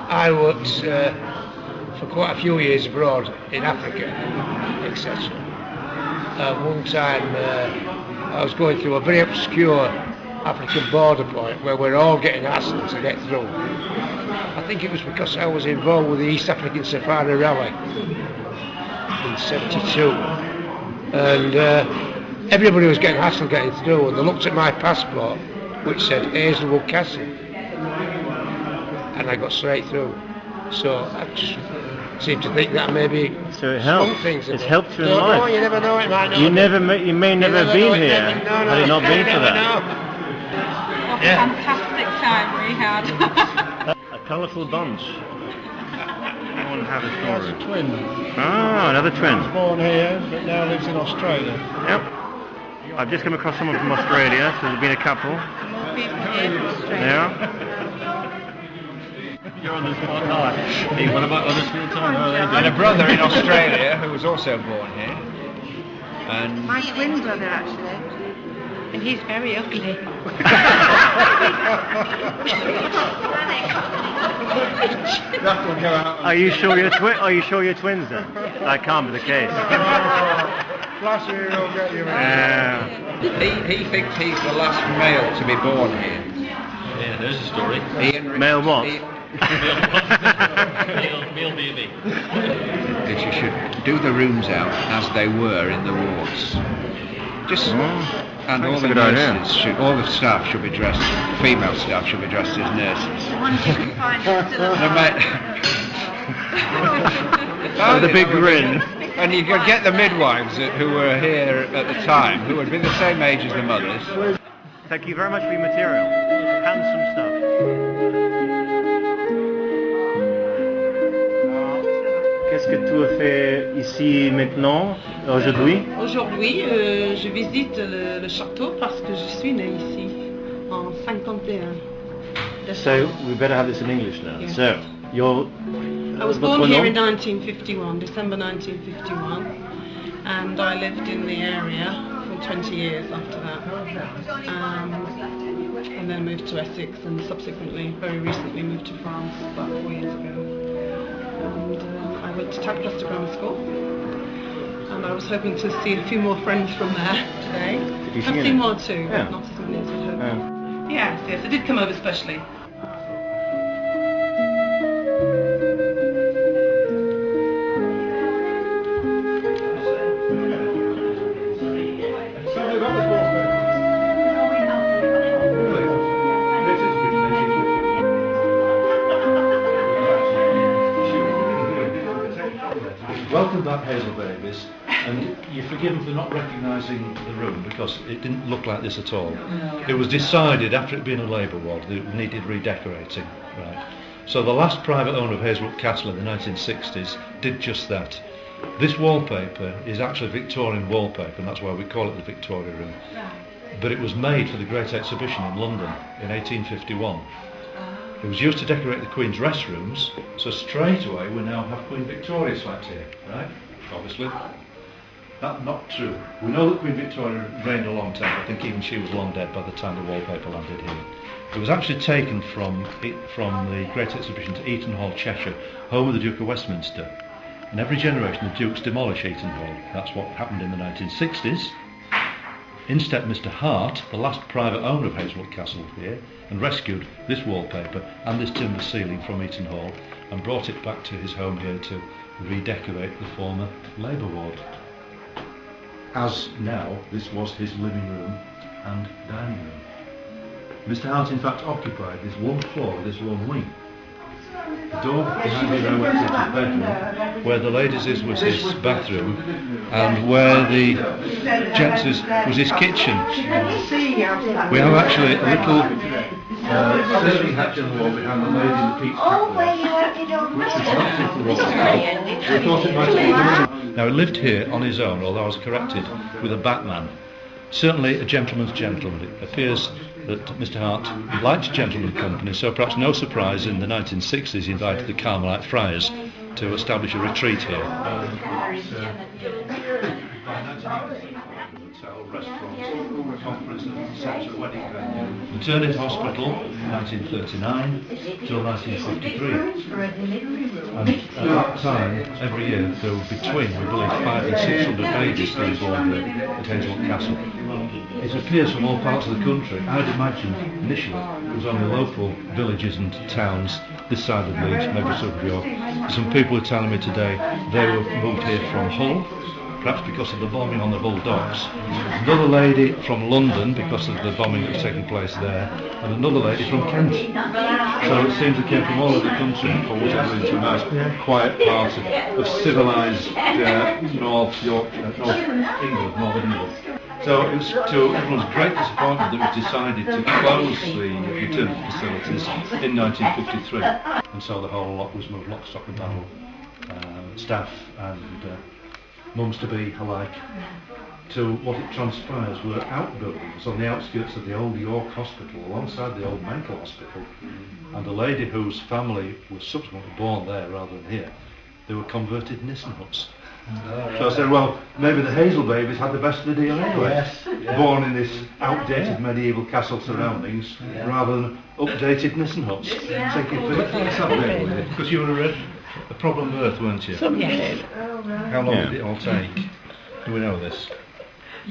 I worked for quite a few years abroad in Africa, etc. One time I was going through a very obscure African border point where we're all getting hassled to get through. I think it was because I was involved with the East African Safari Rally in '72, and everybody was getting hassled getting through, and they looked at my passport which said Hazlewood Castle, and I got straight through. So I just seem to think that maybe it helped. It's helped you in life. No, you never know. It might not. You may never have been here had it not been for that. What a fantastic time we had. A colourful bunch. Everyone have a story. That's a twin. Ah, another twin. He was born here, but now lives in Australia. Yep. I've just come across someone from Australia, so there's been a couple. People here from Australia. Yeah. You're on the spot. Hey, what about other school time? And a brother in Australia who was also born here. And My twin brother, actually. And he's very ugly. That will go out. Are you sure you're twins then? That can't be the case. Flashy will get you, Yeah. he thinks he's the last male to be born here. Yeah, there's a story. Male what? Male baby. That you should do the rooms out as they were in the wards. Just and all the nurses should, all the staff should be dressed. Female staff should be dressed as nurses. The ones you can find still With a big grin. And you could get the midwives who were here at the time, who would be the same age as the mothers. Thank you very much for your material. Handsome stuff. Qu'est-ce que tu as fait ici maintenant, aujourd'hui? Aujourd'hui, je visite le château parce que je suis née ici en 51. So we better have this in English now. Yeah. So you're. I was born here in 1951, December 1951, and I lived in the area for 20 years after that, and then moved to Essex, and subsequently, very recently, moved to France about 4 years ago. And I went to Tadcaster Grammar School, and I was hoping to see a few more friends from there today. I've seen one or two, but not as many as I'd hoped. Yes, I did come over specially. Welcome back, Hazel babies, and you're forgiven for not recognising the room because it didn't look like this at all. It was decided after it had been a labour ward that it needed redecorating, right? So the last private owner of Hazlewood Castle in the 1960s did just that. This wallpaper is actually Victorian wallpaper, and that's why we call it the Victoria Room. But it was made for the Great Exhibition in London in 1851. It was used to decorate the Queen's restrooms, so straight away we now have Queen Victoria slapped here, right? Obviously. That's not true. We know that Queen Victoria reigned a long time. I think even she was long dead by the time the wallpaper landed here. It was actually taken from the Great Exhibition to Eaton Hall, Cheshire, home of the Duke of Westminster. In every generation the Dukes demolish Eaton Hall. That's what happened in the 1960s. In stepped Mr. Hart, the last private owner of Hazlewood Castle here, and rescued this wallpaper and this timber ceiling from Eaton Hall and brought it back to his home here to redecorate the former labour ward. As now, this was his living room and dining room. Mr. Hart in fact occupied this one floor, this one wing. The door behind me now went into the bedroom, where the ladies' was his bathroom, and where the gents' was his kitchen. We have actually a little serving hatch on the wall behind the lady in the peach which was not little wall. We thought it might be. Now he lived here on his own, although I was corrected, with a batman. Certainly a gentleman's gentleman. It appears that Mr. Hart liked gentleman company, so perhaps no surprise in the 1960s he invited the Carmelite friars to establish a retreat here. Hotel, restaurants, conference centre, wedding venue. Maternity Hospital, 1939 till 1953. And at that time, every year, there were between, we believe, 500 and 600 babies being born there at Hazlewood Castle. It appears from all parts of the country. I'd imagine initially it was only local villages and towns this side of Leeds, maybe sub York. Some people are telling me today they were moved here from Hull, perhaps because of the bombing on the Hull docks. Another lady from London because of the bombing that was taking place there, and another lady from Kent. So it seems they came from all over the country for whatever into a nice quiet part of civilised North Yorkshire, North England, Northern England. So it was to everyone's great disappointment that it was decided to close the maternity facilities in 1953, and so the whole lot was moved lock, stock and barrel, staff and mums to be alike, to what it transpires were outbuildings on the outskirts of the old York Hospital, alongside the old mental hospital, and a lady whose family was subsequently born there rather than here. They were converted Nissen huts. So I said, well, maybe the Hazel babies had the best of the deal anyway. Born in this outdated medieval castle surroundings, rather than updated Nissen huts. Take it because you were a problem birth, weren't you? Yes. How long did it all take? Do we know this?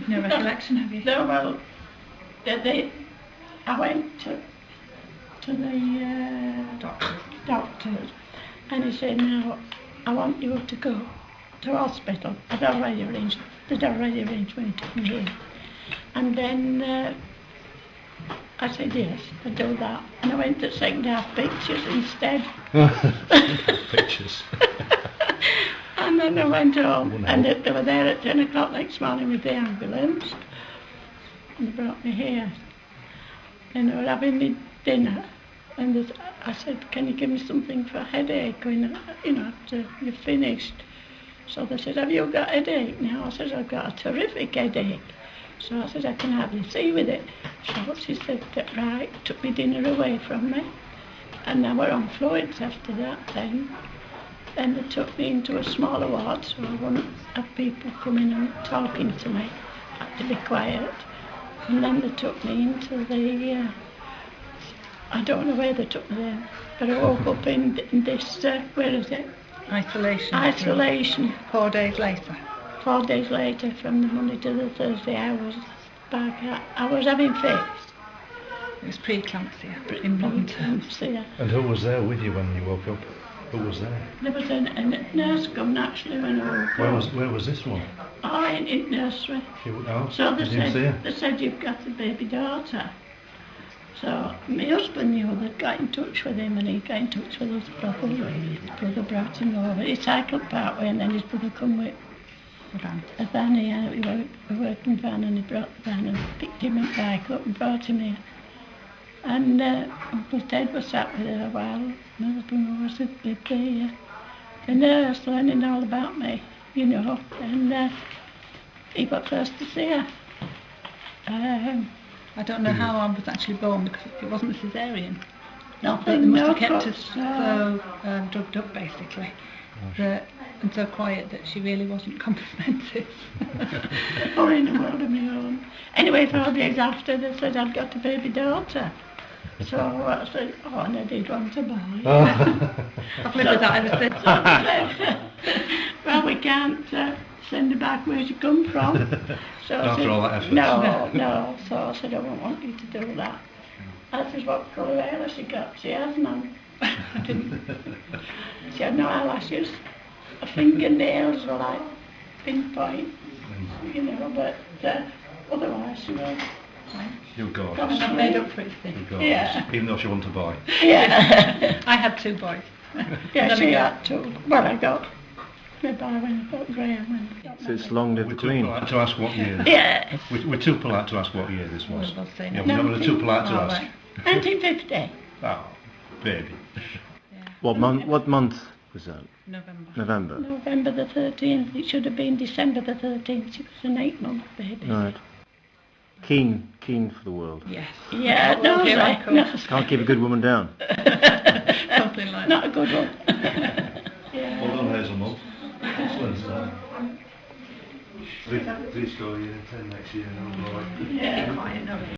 No recollection, have you? No, well, I went to the doctors, and he said, "Now, I want you to go to hospital." They'd already arranged when he took me here. And then I said, "Yes, I'll do that." And I went to second-half pictures instead. Pictures. And then I went home, and they were there at 10 o'clock next morning with the ambulance, and they brought me here. And they were having me dinner, and I said, "Can you give me something for a headache when, after you've finished?" So they said, "Have you got a headache now?" I said, "I've got a terrific headache." So I said, "I can hardly see with it." So she said, right, took me dinner away from me, and I were on fluids after that then. Then they took me into a smaller ward, so I wouldn't have people coming and talking to me. I had to be quiet. And then they took me into the, I don't know where they took me then, but I woke up in this, where is it? Isolation. Isolation. 4 days later. 4 days later, from the Monday to the Thursday, I was back. I was having fits. It was preeclampsia in modern terms. And who was there with you when you woke up? Who was there? There was a nurse coming actually when I woke up. Where was this one? Oh, in nursery. So they said, "You've got a baby daughter." So my husband knew, they'd got in touch with him, and he got in touch with his brother. His brother brought him over. He cycled part way, and then his brother come with a van. We worked in van, and he brought the van and picked him and bike up and brought him here. And Uncle Ted was sat with her a while. My husband was with the nurse, learning all about me, and he got first to see her. I don't know how I was actually born, because it wasn't a cesarean. Nothing, They must no have kept cuts, us so drugged up, basically, and so quiet that she really wasn't comprehensive. Or in a world of my own. Anyway, 4 days after, they said I'd got a baby daughter. So I said, "Oh, and I did want a boy." I've lived with that ever since. Well, we can't send her back where she come from. So I After said, all that effort. No. So I said, "I won't want you to do that." I said, "What colour hair has she got?" She has none. She had no eyelashes. Her fingernails were like pinpoint, but otherwise she was fine. You're gorgeous. I've made up for it. You're gorgeous. Yeah. Even though she wasn't a boy. Yeah. I had 2 boys. Yeah, she had 2. Well, I got my boy when I got Graham. When I got So it's long live the We're too Queen. polite to ask what year. Yeah. We're too polite to ask what year this was. Well, I'll say Yeah, no. we're too polite to Oh, ask. right. 1950. Oh, baby. Yeah. What month was that? November. November. November the 13th. It should have been December the 13th. She was an 8-month baby. Right. Keen for the world. Yes. Yeah, no, Here I come. Can't keep a good woman down. Something like Not that. a good one. Yeah. Well done, Hazelwood. Excellent. 3 score year, 10 next year. Oh boy. Yeah. Quiet, no.